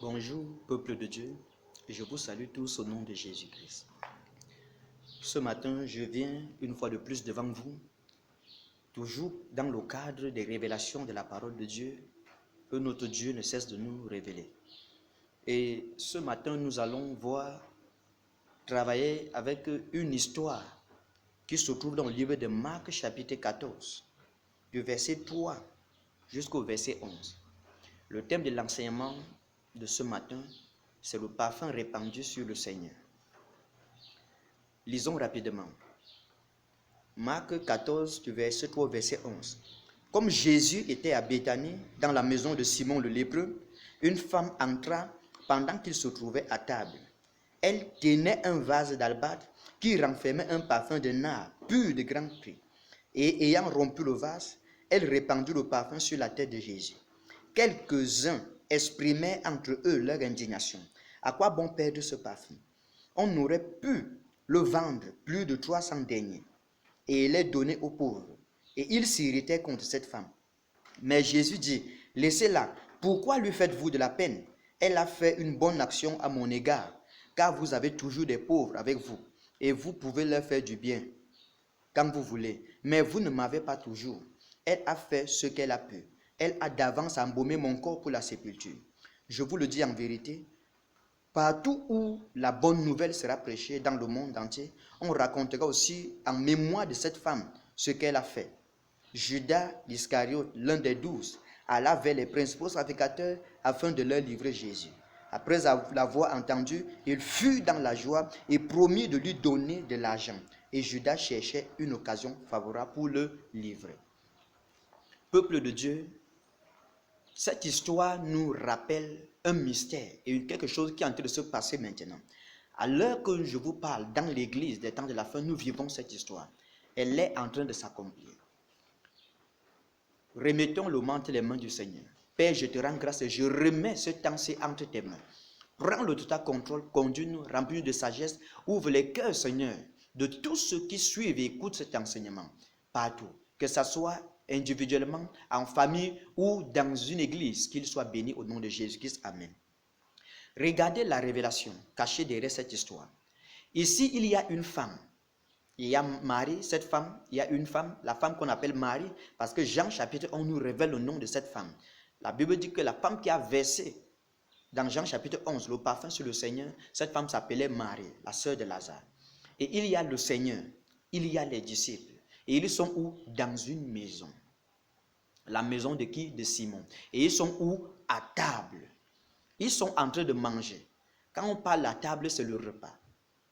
Bonjour, peuple de Dieu, je vous salue tous au nom de Jésus-Christ. Ce matin, je viens une fois de plus devant vous, toujours dans le cadre des révélations de la parole de Dieu, que notre Dieu ne cesse de nous révéler. Et ce matin, nous allons travailler avec une histoire qui se trouve dans le livre de Marc chapitre 14, du verset 3 jusqu'au verset 11. Le thème de l'enseignement de ce matin, c'est le parfum répandu sur le Seigneur. Lisons rapidement. Marc 14, du verset 3 au verset 11. Comme Jésus était à Béthanie, dans la maison de Simon le lépreux, une femme entra pendant qu'il se trouvait à table. Elle tenait un vase d'albâtre qui renfermait un parfum de nard pur de grand prix. Et ayant rompu le vase, elle répandit le parfum sur la tête de Jésus. Quelques-uns exprimaient entre eux leur indignation. À quoi bon perdre ce parfum? On aurait pu le vendre plus de 300 deniers et les donner aux pauvres. Et ils s'irritaient contre cette femme. Mais Jésus dit, laissez-la, pourquoi lui faites-vous de la peine? Elle a fait une bonne action à mon égard, car vous avez toujours des pauvres avec vous, et vous pouvez leur faire du bien quand vous voulez, mais vous ne m'avez pas toujours. Elle a fait ce qu'elle a pu. Elle a d'avance embaumé mon corps pour la sépulture. Je vous le dis en vérité, partout où la bonne nouvelle sera prêchée dans le monde entier, on racontera aussi en mémoire de cette femme ce qu'elle a fait. Judas l'Iscariote, l'un des 12, alla vers les principaux sacrificateurs afin de leur livrer Jésus. Après l'avoir entendu, il fut dans la joie et promit de lui donner de l'argent. Et Judas cherchait une occasion favorable pour le livrer. Peuple de Dieu, cette histoire nous rappelle un mystère et quelque chose qui est en train de se passer maintenant. À l'heure que je vous parle, dans l'église des temps de la fin, nous vivons cette histoire. Elle est en train de s'accomplir. Remettons le manteau les mains du Seigneur. Père, je te rends grâce et je remets ce temps-ci entre tes mains. Prends le total contrôle, conduis-nous, remplis-nous de sagesse, ouvre les cœurs, Seigneur, de tous ceux qui suivent et écoutent cet enseignement, partout, que ce soit individuellement, en famille ou dans une église, qu'il soit béni au nom de Jésus-Christ. Amen. Regardez la révélation cachée derrière cette histoire. Ici, il y a une femme. Il y a Marie, cette femme, il y a une femme, la femme qu'on appelle Marie, parce que Jean chapitre 1 nous révèle le nom de cette femme. La Bible dit que la femme qui a versé dans Jean chapitre 11 le parfum sur le Seigneur, cette femme s'appelait Marie, la sœur de Lazare. Et il y a le Seigneur, il y a les disciples. Et ils sont où? Dans une maison. La maison de qui? De Simon. Et ils sont où? À table. Ils sont en train de manger. Quand on parle à table, c'est le repas.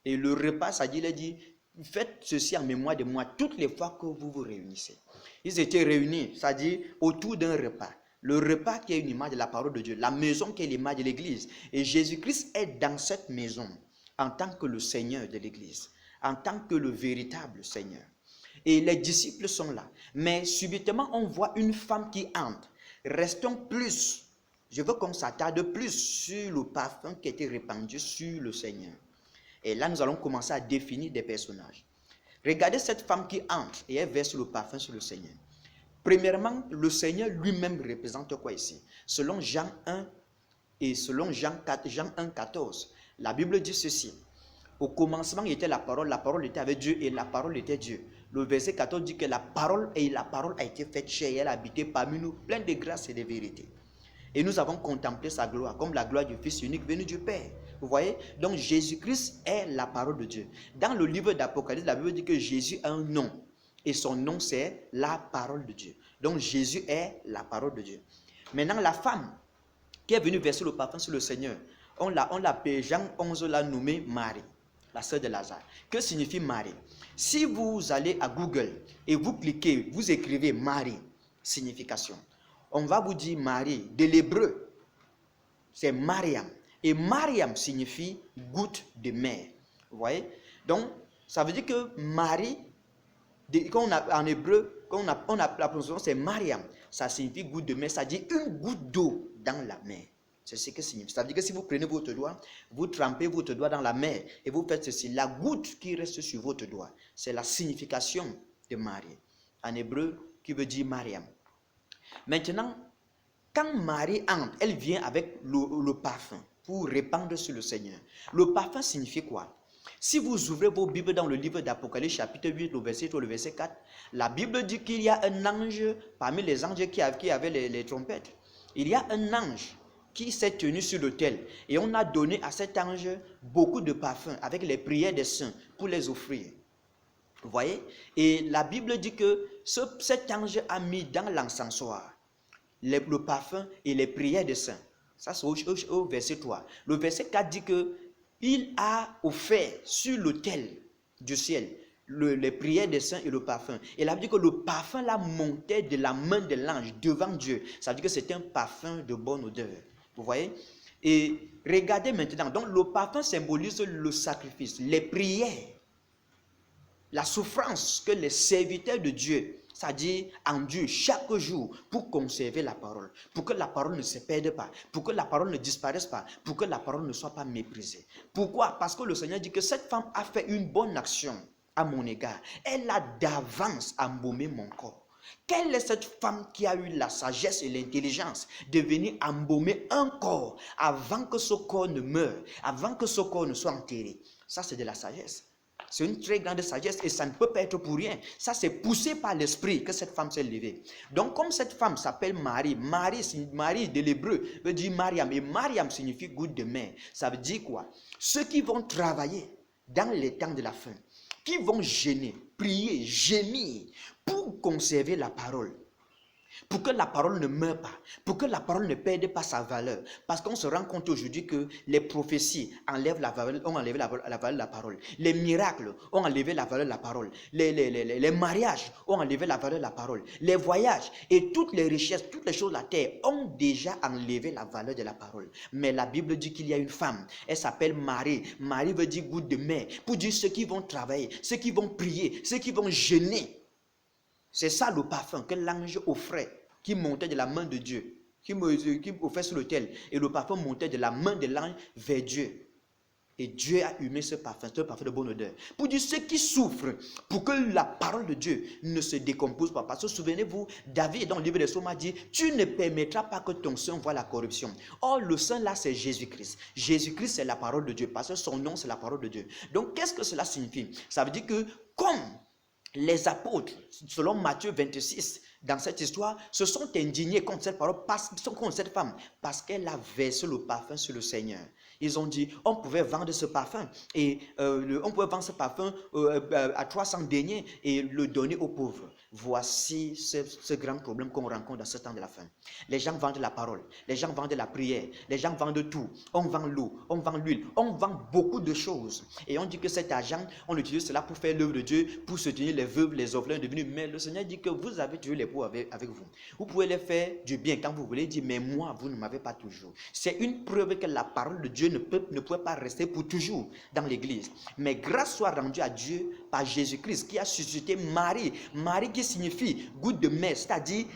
Et le repas, ça dit, il dit, faites ceci en mémoire de moi toutes les fois que vous vous réunissez. Ils étaient réunis, ça dit, autour d'un repas. Le repas qui est une image de la parole de Dieu, la maison qui est l'image de l'église. Et Jésus-Christ est dans cette maison en tant que le Seigneur de l'église, en tant que le véritable Seigneur. Et les disciples sont là. Mais subitement, on voit une femme qui entre. Restons plus. Je veux qu'on s'attarde plus sur le parfum qui a été répandu sur le Seigneur. Et là, nous allons commencer à définir des personnages. Regardez cette femme qui entre et elle verse le parfum sur le Seigneur. Premièrement, le Seigneur lui-même représente quoi ici? Selon Jean 1 et selon Jean 1, 14, la Bible dit ceci. Au commencement était la parole était avec Dieu et la parole était Dieu. Le verset 14 dit que la parole a été faite chair et elle a habité parmi nous, pleine de grâce et de vérité. Et nous avons contemplé sa gloire, comme la gloire du Fils unique venu du Père. Vous voyez? Donc Jésus-Christ est la parole de Dieu. Dans le livre d'Apocalypse, la Bible dit que Jésus a un nom. Et son nom, c'est la parole de Dieu. Donc Jésus est la parole de Dieu. Maintenant, la femme qui est venue verser le parfum sur le Seigneur, on l'appelle, Jean 11 l'a nommée Marie, la sœur de Lazare. Que signifie Marie? Si vous allez à Google et vous cliquez, vous écrivez Marie, signification. On va vous dire Marie, de l'hébreu, c'est Mariam. Et Mariam signifie goutte de mer. Vous voyez? Donc, ça veut dire que Marie, quand on a, en hébreu, quand on a la prononciation, c'est Mariam. Ça signifie goutte de mer, ça dit une goutte d'eau dans la mer. C'est ce que signifie. Ça veut dire que si vous prenez votre doigt, vous trempez votre doigt dans la mer et vous faites ceci. La goutte qui reste sur votre doigt, c'est la signification de Marie. En hébreu, qui veut dire Mariam. Maintenant, Quand Marie entre, elle vient avec le parfum pour répandre sur le Seigneur. Le parfum signifie quoi? Si vous ouvrez vos Bibles dans le livre d'Apocalypse, chapitre 8, le verset 3, le verset 4, la Bible dit qu'il y a un ange, parmi les anges qui avaient les trompettes, il y a un ange qui s'est tenu sur l'autel. Et on a donné à cet ange beaucoup de parfums avec les prières des saints pour les offrir. Vous voyez? Et la Bible dit que cet ange a mis dans l'encensoir le parfum et les prières des saints. Ça, c'est au verset 3. Le verset 4 dit que il a offert sur l'autel du ciel les prières des saints et le parfum. Et là, dit que le parfum là montait de la main de l'ange devant Dieu. Ça veut dire que c'est un parfum de bonne odeur. Vous voyez? Et regardez maintenant. Donc, le parfum symbolise le sacrifice, les prières, la souffrance que les serviteurs de Dieu, c'est-à-dire en Dieu, chaque jour, pour conserver la parole, pour que la parole ne se perde pas, pour que la parole ne disparaisse pas, pour que la parole ne soit pas méprisée. Pourquoi? Parce que le Seigneur dit que cette femme a fait une bonne action à mon égard. Elle a d'avance embaumé mon corps. Quelle est cette femme qui a eu la sagesse et l'intelligence de venir embaumer un corps avant que ce corps ne meure, avant que ce corps ne soit enterré? Ça, c'est de la sagesse. C'est une très grande sagesse et ça ne peut pas être pour rien. Ça, c'est poussé par l'esprit que cette femme s'est levée. Donc, comme cette femme s'appelle Marie, Marie de l'hébreu veut dire Mariam. Et Mariam signifie goutte de mer. Ça veut dire quoi? Ceux qui vont travailler dans les temps de la fin, qui vont gêner, prier, gémir pour conserver la parole. Pour que la parole ne meure pas, pour que la parole ne perde pas sa valeur. Parce qu'on se rend compte aujourd'hui que les prophéties enlèvent ont enlevé la valeur de la parole. Les miracles ont enlevé la valeur de la parole. Les mariages ont enlevé la valeur de la parole. Les voyages et toutes les richesses, toutes les choses de la terre ont déjà enlevé la valeur de la parole. Mais la Bible dit qu'il y a une femme, elle s'appelle Marie. Marie veut dire goutte de mer, pour dire ceux qui vont travailler, ceux qui vont prier, ceux qui vont jeûner. C'est ça le parfum que l'ange offrait, qui montait de la main de Dieu, qui offrait sur l'autel. Et le parfum montait de la main de l'ange vers Dieu. Et Dieu a humé ce parfum de bonne odeur. Pour dire ceux qui souffrent, pour que la parole de Dieu ne se décompose pas. Parce que souvenez-vous, David dans le livre des Psaumes a dit, tu ne permettras pas que ton sang voie la corruption. Or, le sang là, c'est Jésus-Christ. Jésus-Christ, c'est la parole de Dieu, parce que son nom, c'est la parole de Dieu. Donc, qu'est-ce que cela signifie? Ça veut dire que comme les apôtres, selon Matthieu 26, dans cette histoire, se sont indignés contre cette parole, contre cette femme, parce qu'elle a versé le parfum sur le Seigneur. Ils ont dit, on pouvait vendre ce parfum, et on pouvait vendre ce parfum à 300 deniers et le donner aux pauvres. Voici ce grand problème qu'on rencontre dans ce temps de la fin. Les gens vendent la parole, les gens vendent la prière, les gens vendent tout. On vend l'eau, on vend l'huile, on vend beaucoup de choses. Et on dit que cet argent, on utilise cela pour faire l'œuvre de Dieu, pour soutenir les veuves, les orphelins devenus. Mais le Seigneur dit que vous avez toujours les pauvres avec vous. Vous pouvez les faire du bien quand vous voulez, dire, mais moi, vous ne m'avez pas toujours. C'est une preuve que la parole de Dieu ne peut pas rester pour toujours dans l'église. Mais grâce soit rendue à Dieu par Jésus-Christ qui a suscité Marie. Marie qui signifie goutte de mer, c'est-à-dire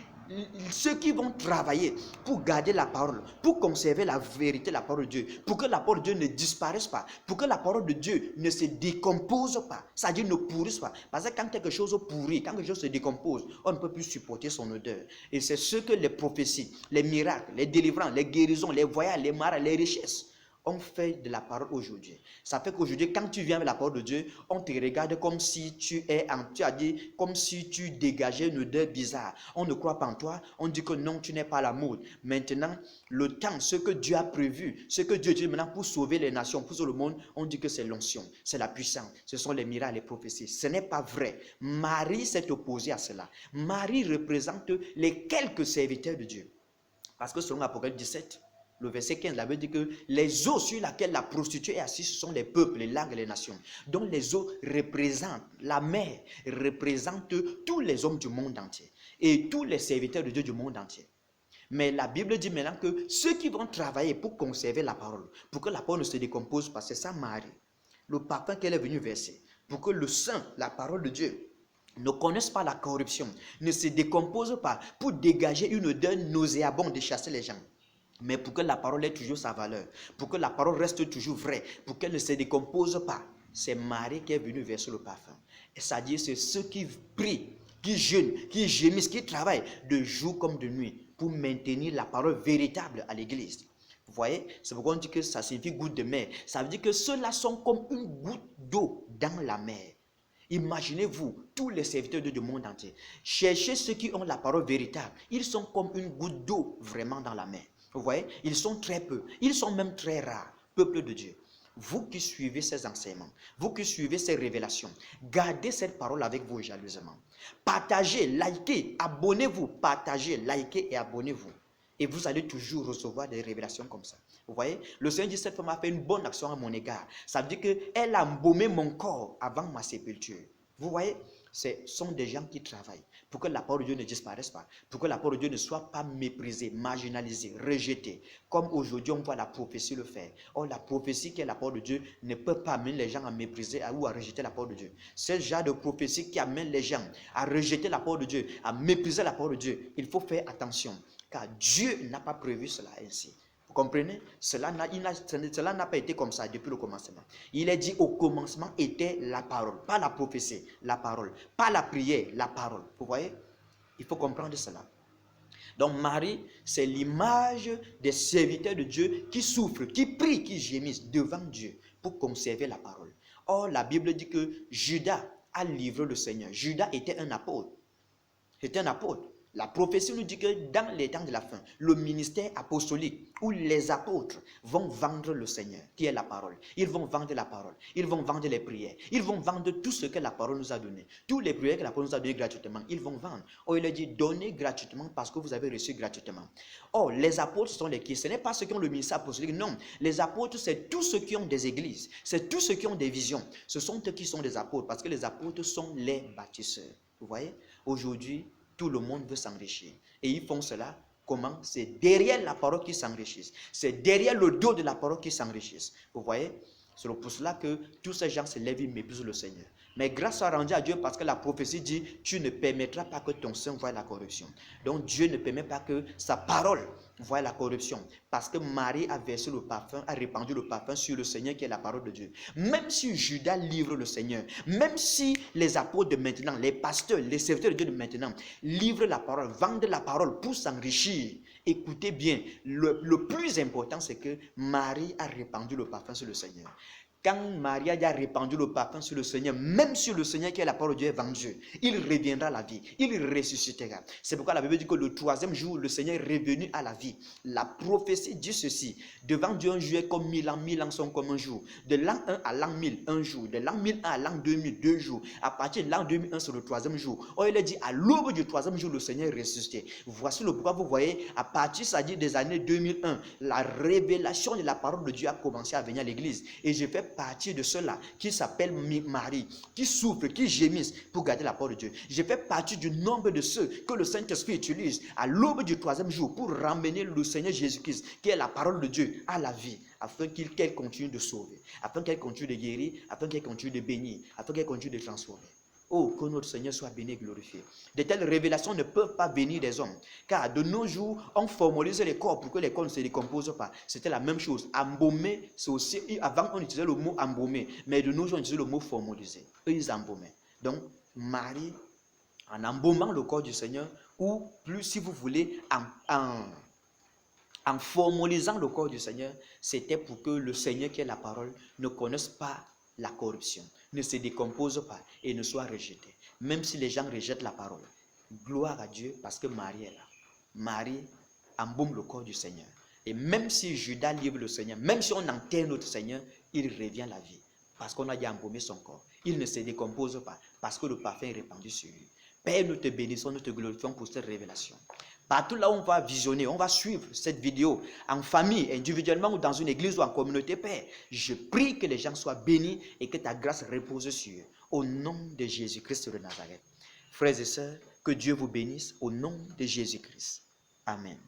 ceux qui vont travailler pour garder la parole, pour conserver la vérité, la parole de Dieu, pour que la parole de Dieu ne disparaisse pas, pour que la parole de Dieu ne se décompose pas, c'est-à-dire ne pourrisse pas. Parce que quand quelque chose pourrit, quand quelque chose se décompose, on ne peut plus supporter son odeur. Et c'est ce que les prophéties, les miracles, les délivrances, les guérisons, les voyages, les mariages, les richesses on fait de la parole aujourd'hui. Ça fait qu'aujourd'hui, quand tu viens avec la parole de Dieu, on te regarde comme si tu as dit, comme si tu dégageais une odeur bizarre. On ne croit pas en toi, on dit que non, tu n'es pas à la mode. Maintenant, le temps, ce que Dieu a prévu, ce que Dieu dit maintenant pour sauver les nations, pour sauver le monde, on dit que c'est l'onction, c'est la puissance, ce sont les miracles, les prophéties. Ce n'est pas vrai. Marie s'est opposée à cela. Marie représente les quelques serviteurs de Dieu. Parce que selon Apocalypse 17, le verset 15, la Bible dit que les eaux sur lesquelles la prostituée est assise, ce sont les peuples, les langues et les nations. Donc les eaux représentent, la mer représente tous les hommes du monde entier et tous les serviteurs de Dieu du monde entier. Mais la Bible dit maintenant que ceux qui vont travailler pour conserver la parole, pour que la parole ne se décompose pas, c'est ça Marie, le parfum qu'elle est venue verser, pour que le sang, la parole de Dieu, ne connaisse pas la corruption, ne se décompose pas, pour dégager une odeur nauséabonde et chasser les gens. Mais pour que la parole ait toujours sa valeur, pour que la parole reste toujours vraie, pour qu'elle ne se décompose pas, c'est Marie qui est venue verser le parfum. Et c'est-à-dire c'est ceux qui prient, qui jeûnent, qui gémissent, qui travaillent de jour comme de nuit pour maintenir la parole véritable à l'église. Vous voyez, c'est pourquoi on dit que ça signifie goutte de mer. Ça veut dire que ceux-là sont comme une goutte d'eau dans la mer. Imaginez-vous, tous les serviteurs du monde entier. Cherchez ceux qui ont la parole véritable. Ils sont comme une goutte d'eau vraiment dans la mer. Vous voyez, ils sont très peu. Ils sont même très rares, peuple de Dieu. Vous qui suivez ces enseignements, vous qui suivez ces révélations, gardez cette parole avec vous jalousement. Partagez, likez, abonnez-vous, partagez, likez et abonnez-vous. Et vous allez toujours recevoir des révélations comme ça. Vous voyez, le Seigneur dit, cette femme a fait une bonne action à mon égard. Ça veut dire qu'elle a embaumé mon corps avant ma sépulture. Vous voyez, ce sont des gens qui travaillent pour que la parole de Dieu ne disparaisse pas, pour que la parole de Dieu ne soit pas méprisée, marginalisée, rejetée, comme aujourd'hui on voit la prophétie le faire. Or, la prophétie qui est la parole de Dieu ne peut pas amener les gens à mépriser ou à rejeter la parole de Dieu. C'est le genre de prophétie qui amène les gens à rejeter la parole de Dieu, à mépriser la parole de Dieu. Il faut faire attention, car Dieu n'a pas prévu cela ainsi. Vous comprenez? Cela n'a pas été comme ça depuis le commencement. Il est dit au commencement était la parole, pas la prophétie, la parole, pas la prière, la parole. Vous voyez? Il faut comprendre cela. Donc Marie, c'est l'image des serviteurs de Dieu qui souffrent, qui prient, qui gémissent devant Dieu pour conserver la parole. Or, la Bible dit que Judas a livré le Seigneur. Judas était un apôtre. C'était un apôtre. La prophétie nous dit que dans les temps de la fin, le ministère apostolique où les apôtres vont vendre le Seigneur, qui est la parole. Ils vont vendre la parole. Ils vont vendre les prières. Ils vont vendre tout ce que la parole nous a donné. Tous les prières que la parole nous a donné gratuitement, ils vont vendre. Or, il a dit, donnez gratuitement parce que vous avez reçu gratuitement. Or, les apôtres sont les qui? Ce n'est pas ceux qui ont le ministère apostolique, non. Les apôtres, c'est tous ceux qui ont des églises. C'est tous ceux qui ont des visions. Ce sont eux qui sont des apôtres parce que les apôtres sont les bâtisseurs. Vous voyez? Aujourd'hui, tout le monde veut s'enrichir. Et ils font cela comment? C'est derrière la parole qu'ils s'enrichissent. C'est derrière le dos de la parole qu'ils s'enrichissent. Vous voyez? C'est pour cela que tous ces gens se lèvent et méprisent le Seigneur. Mais grâce soit rendue à Dieu parce que la prophétie dit, tu ne permettras pas que ton sein voie la corruption. Donc Dieu ne permet pas que sa parole voie la corruption. Parce que Marie a versé le parfum, a répandu le parfum sur le Seigneur qui est la parole de Dieu. Même si Judas livre le Seigneur, même si les apôtres de maintenant, les pasteurs, les serviteurs de Dieu de maintenant livrent la parole, vendent la parole pour s'enrichir, écoutez bien, le plus important c'est que Marie a répandu le parfum sur le Seigneur. Quand Marie a répandu le parfum sur le Seigneur, même sur le Seigneur qui est la parole de Dieu est vendu, il reviendra à la vie, il ressuscitera. C'est pourquoi la Bible dit que le troisième jour, le Seigneur est revenu à la vie. La prophétie dit ceci, devant Dieu un jour est comme 1000 ans sont comme un jour. De l'an 1 à l'an 1000, un jour. De l'an 1001 à l'an 2000, 2 jours. À partir de l'an 2001, c'est le troisième jour. Or, il est dit, à l'aube du troisième jour, le Seigneur est ressuscité. Voici le pourquoi vous voyez, à partir, ça dit des années 2001, la révélation de la parole de Dieu a commencé à venir à l'église. Et je fais partie de ceux-là qui s'appellent Marie, qui souffrent, qui gémissent pour garder la parole de Dieu. Je fais partie du nombre de ceux que le Saint-Esprit utilise à l'aube du troisième jour pour ramener le Seigneur Jésus-Christ, qui est la parole de Dieu, à la vie, afin qu'elle continue de sauver, afin qu'elle continue de guérir, afin qu'elle continue de bénir, afin qu'elle continue de transformer. Oh, que notre Seigneur soit béni et glorifié. De telles révélations ne peuvent pas venir des hommes. Car de nos jours, on formalise les corps pour que les corps ne se décomposent pas. C'était la même chose. Embaumer, c'est aussi... Avant, on utilisait le mot embaumer. Mais de nos jours, on utilise le mot formaliser. Eux, ils embaumaient. Donc, Marie, en embaumant le corps du Seigneur, ou plus, si vous voulez, en formalisant le corps du Seigneur, c'était pour que le Seigneur, qui est la parole, ne connaisse pas la corruption, ne se décompose pas et ne soit rejeté. Même si les gens rejettent la parole, gloire à Dieu parce que Marie est là. Marie embaume le corps du Seigneur. Et même si Judas livre le Seigneur, même si on enterre notre Seigneur, il revient à la vie parce qu'on a déjà embaumé son corps. Il ne se décompose pas parce que le parfum est répandu sur lui. Père, nous te bénissons, nous te glorifions pour cette révélation. Partout là où on va visionner, on va suivre cette vidéo en famille, individuellement ou dans une église ou en communauté, Père. Je prie que les gens soient bénis et que ta grâce repose sur eux. Au nom de Jésus-Christ de Nazareth. Frères et sœurs, que Dieu vous bénisse au nom de Jésus-Christ. Amen.